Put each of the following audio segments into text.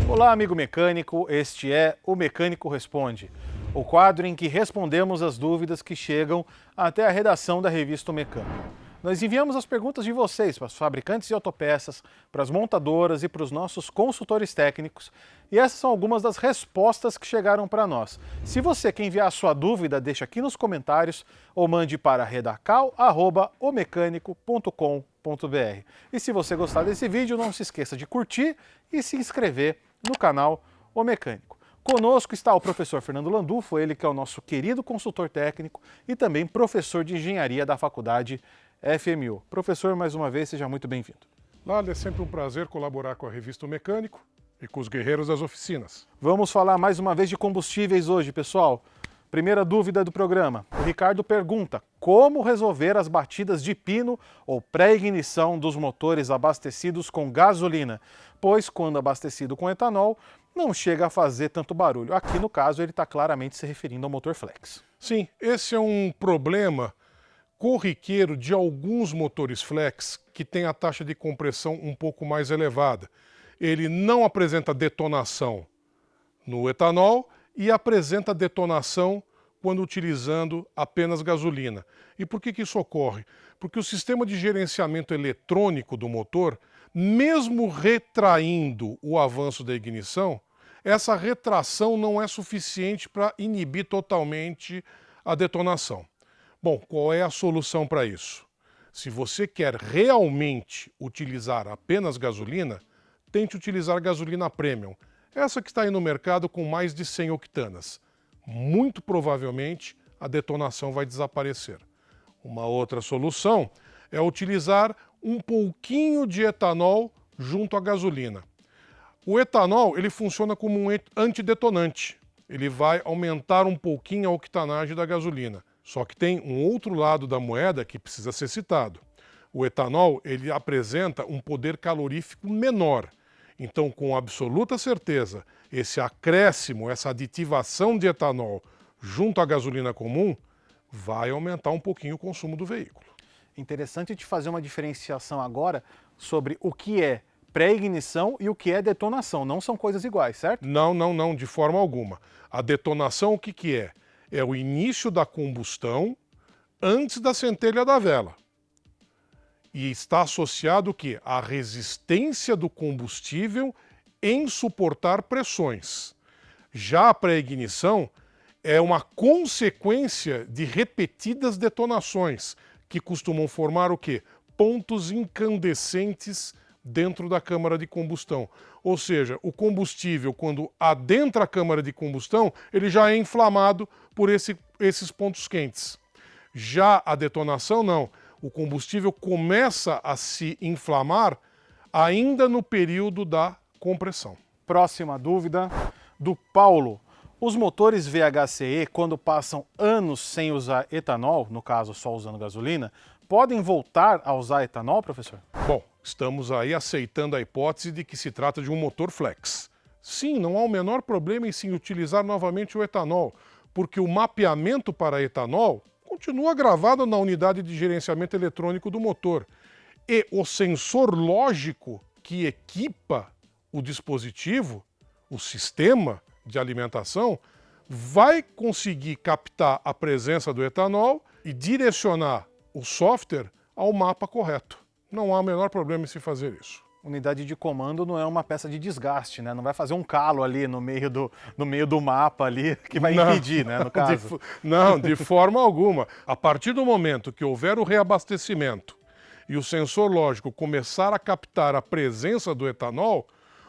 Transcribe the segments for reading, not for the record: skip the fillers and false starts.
Olá, amigo mecânico, este é o Mecânico Responde, o quadro em que respondemos as dúvidas que chegam até a redação da revista O Mecânico. Nós enviamos as perguntas de vocês para os fabricantes de autopeças, para as montadoras e para os nossos consultores técnicos, e essas são algumas das respostas que chegaram para nós. Se você quer enviar a sua dúvida, deixa aqui nos comentários ou mande para redacal@omecanico.com.br. E se você gostar desse vídeo, não se esqueça de curtir e se inscrever no canal O Mecânico. Conosco está o professor Fernando Landulfo, ele que é o nosso querido consultor técnico e também professor de engenharia da faculdade FMU. Professor, mais uma vez, seja muito bem-vindo. Lala, é sempre um prazer colaborar com a revista O Mecânico e com os guerreiros das oficinas. Vamos falar mais uma vez de combustíveis hoje, pessoal. Primeira dúvida do programa. O Ricardo pergunta: como resolver as batidas de pino ou pré-ignição dos motores abastecidos com gasolina? Pois, quando abastecido com etanol, não chega a fazer tanto barulho. Aqui, no caso, ele está claramente se referindo ao motor flex. Sim, esse é um problema corriqueiro de alguns motores flex que têm a taxa de compressão um pouco mais elevada. Ele não apresenta detonação no etanol e apresenta detonação quando utilizando apenas gasolina. E por que isso ocorre? Porque o sistema de gerenciamento eletrônico do motor, mesmo retraindo o avanço da ignição, essa retração não é suficiente para inibir totalmente a detonação. Bom, qual é a solução para isso? Se você quer realmente utilizar apenas gasolina, tente utilizar gasolina premium. Essa que está aí no mercado com mais de 100 octanas. Muito provavelmente a detonação vai desaparecer. Uma outra solução é utilizar um pouquinho de etanol junto à gasolina. O etanol ele funciona como um antidetonante. Ele vai aumentar um pouquinho a octanagem da gasolina. Só que tem um outro lado da moeda que precisa ser citado. O etanol ele apresenta um poder calorífico menor. Então, com absoluta certeza, esse acréscimo, essa aditivação de etanol junto à gasolina comum vai aumentar um pouquinho o consumo do veículo. Interessante de fazer uma diferenciação agora sobre o que é pré-ignição e o que é detonação. Não são coisas iguais, certo? Não, de forma alguma. A detonação o que é? É o início da combustão antes da centelha da vela. E está associado o quê? A resistência do combustível em suportar pressões. Já a pré-ignição é uma consequência de repetidas detonações, que costumam formar o quê? Pontos incandescentes dentro da câmara de combustão. Ou seja, o combustível, quando adentra a câmara de combustão, ele já é inflamado por esses pontos quentes. Já a detonação, não. O combustível começa a se inflamar ainda no período da compressão. Próxima dúvida do Paulo. Os motores VHCE, quando passam anos sem usar etanol, no caso só usando gasolina, podem voltar a usar etanol, professor? Bom, estamos aí aceitando a hipótese de que se trata de um motor flex. Sim, não há o menor problema em se utilizar novamente o etanol, porque o mapeamento para etanol continua gravado na unidade de gerenciamento eletrônico do motor. E o sensor lógico que equipa o dispositivo, o sistema de alimentação, vai conseguir captar a presença do etanol e direcionar o software ao mapa correto. Não há o menor problema em se fazer isso. Unidade de comando não é uma peça de desgaste, né? Não vai fazer um calo ali no meio do mapa ali que vai impedir, né, no caso. De forma alguma. A partir do momento que houver o reabastecimento e o sensor lógico começar a captar a presença do etanol,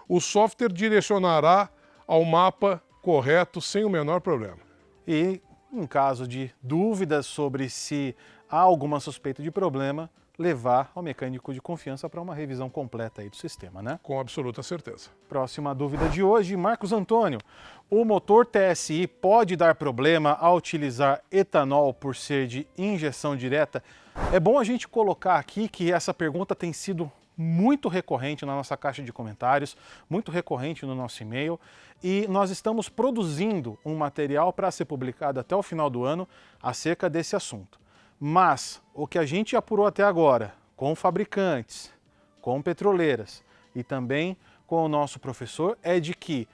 o software direcionará ao mapa correto sem o menor problema. E, em caso de dúvidas sobre se há alguma suspeita de problema, levar ao mecânico de confiança para uma revisão completa aí do sistema, né? Com absoluta certeza. Próxima dúvida de hoje, Marcos Antônio. O motor TSI pode dar problema ao utilizar etanol por ser de injeção direta? É bom a gente colocar aqui que essa pergunta tem sido muito recorrente na nossa caixa de comentários, muito recorrente no nosso e-mail, e nós estamos produzindo um material para ser publicado até o final do ano acerca desse assunto. Mas o que a gente apurou até agora, com fabricantes, com petroleiras e também com o nosso professor é de que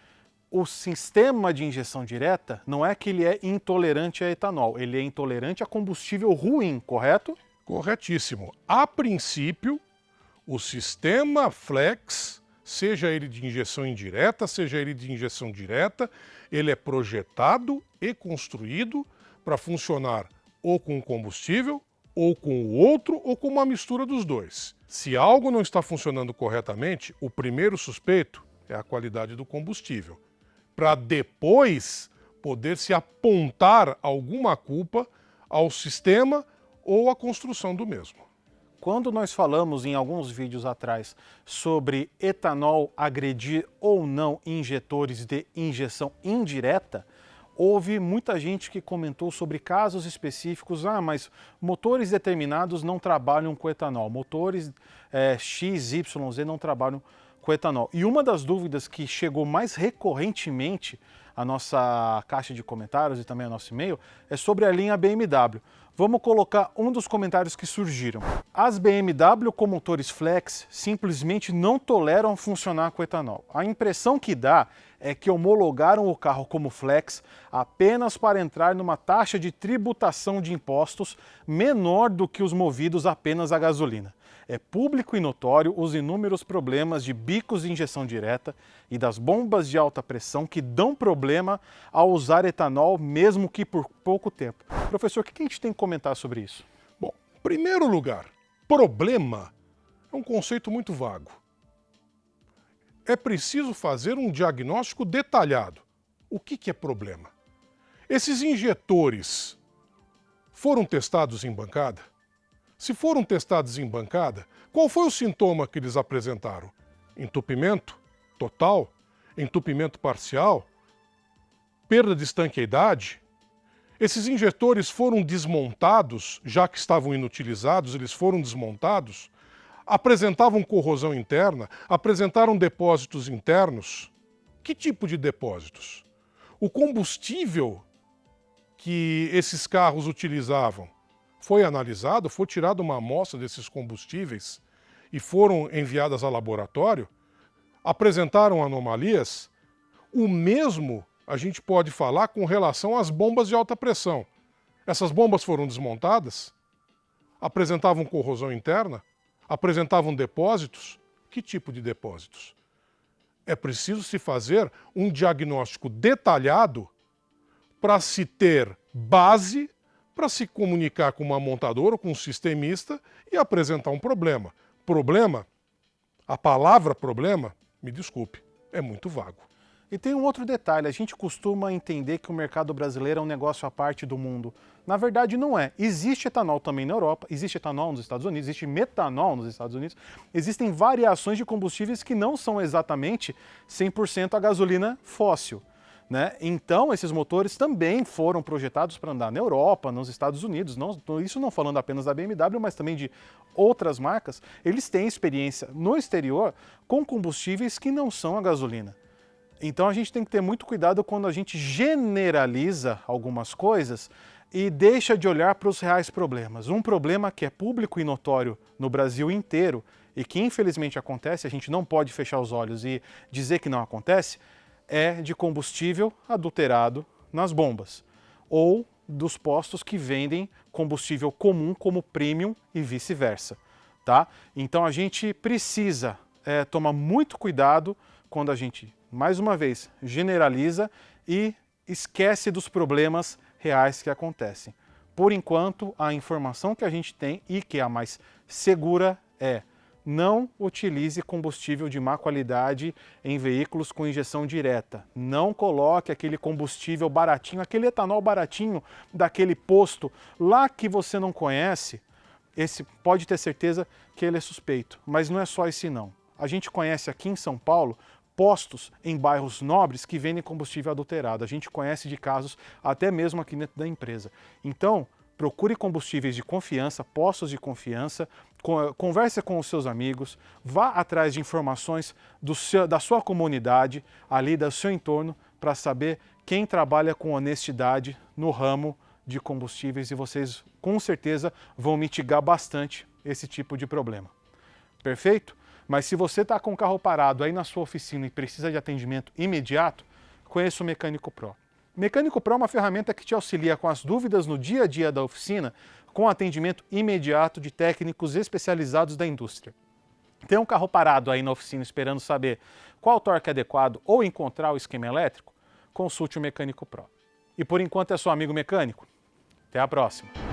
o sistema de injeção direta não é que ele é intolerante a etanol, ele é intolerante a combustível ruim, correto? Corretíssimo. A princípio, o sistema flex, seja ele de injeção indireta, seja ele de injeção direta, ele é projetado e construído para funcionar ou com combustível, ou com o outro, ou com uma mistura dos dois. Se algo não está funcionando corretamente, o primeiro suspeito é a qualidade do combustível, para depois poder se apontar alguma culpa ao sistema ou à construção do mesmo. Quando nós falamos em alguns vídeos atrás sobre etanol agredir ou não injetores de injeção indireta, houve muita gente que comentou sobre casos específicos, mas motores determinados não trabalham com etanol, motores X, Y, Z não trabalham com etanol. E uma das dúvidas que chegou mais recorrentemente à nossa caixa de comentários e também ao nosso e-mail é sobre a linha BMW. Vamos colocar um dos comentários que surgiram. As BMW com motores flex simplesmente não toleram funcionar com etanol. A impressão que dá é que homologaram o carro como flex apenas para entrar numa taxa de tributação de impostos menor do que os movidos apenas a gasolina. É público e notório os inúmeros problemas de bicos de injeção direta e das bombas de alta pressão que dão problema ao usar etanol, mesmo que por pouco tempo. Professor, o que a gente tem que comentar sobre isso? Bom, em primeiro lugar, problema é um conceito muito vago. É preciso fazer um diagnóstico detalhado. O que é problema? Esses injetores foram testados em bancada? Se foram testados em bancada, qual foi o sintoma que eles apresentaram? Entupimento total? Entupimento parcial? Perda de estanqueidade? Esses injetores foram desmontados, já que estavam inutilizados, eles foram desmontados? Apresentavam corrosão interna? Apresentaram depósitos internos? Que tipo de depósitos? O combustível que esses carros utilizavam foi analisado, foi tirada uma amostra desses combustíveis e foram enviadas ao laboratório? Apresentaram anomalias? O mesmo a gente pode falar com relação às bombas de alta pressão. Essas bombas foram desmontadas? Apresentavam corrosão interna? Apresentavam depósitos? Que tipo de depósitos? É preciso se fazer um diagnóstico detalhado para se ter base para se comunicar com uma montadora ou com um sistemista e apresentar um problema. Problema, a palavra problema, me desculpe, é muito vago. E tem um outro detalhe, a gente costuma entender que o mercado brasileiro é um negócio à parte do mundo. Na verdade não é. Existe etanol também na Europa, existe etanol nos Estados Unidos, existe metanol nos Estados Unidos, existem variações de combustíveis que não são exatamente 100% a gasolina fóssil. Né? Então, esses motores também foram projetados para andar na Europa, nos Estados Unidos, isso não falando apenas da BMW, mas também de outras marcas, eles têm experiência no exterior com combustíveis que não são a gasolina. Então a gente tem que ter muito cuidado quando a gente generaliza algumas coisas e deixa de olhar para os reais problemas. Um problema que é público e notório no Brasil inteiro e que infelizmente acontece, a gente não pode fechar os olhos e dizer que não acontece, é de combustível adulterado nas bombas ou dos postos que vendem combustível comum como premium e vice-versa, tá? Então a gente precisa tomar muito cuidado quando a gente, mais uma vez, generaliza e esquece dos problemas reais que acontecem. Por enquanto, a informação que a gente tem e que é a mais segura é: não utilize combustível de má qualidade em veículos com injeção direta. Não coloque aquele combustível baratinho, aquele etanol baratinho daquele posto lá que você não conhece. Esse pode ter certeza que ele é suspeito, mas não é só esse não. A gente conhece aqui em São Paulo postos em bairros nobres que vendem combustível adulterado. A gente conhece de casos até mesmo aqui dentro da empresa. Então, procure combustíveis de confiança, postos de confiança, converse com os seus amigos, vá atrás de informações da sua comunidade, ali do seu entorno, para saber quem trabalha com honestidade no ramo de combustíveis e vocês com certeza vão mitigar bastante esse tipo de problema. Perfeito? Mas se você está com o carro parado aí na sua oficina e precisa de atendimento imediato, conheça o Mecânico Pro. O Mecânico Pro é uma ferramenta que te auxilia com as dúvidas no dia a dia da oficina, com atendimento imediato de técnicos especializados da indústria. Tem um carro parado aí na oficina esperando saber qual torque adequado ou encontrar o esquema elétrico? Consulte o Mecânico Pro. E por enquanto é só amigo mecânico. Até a próxima!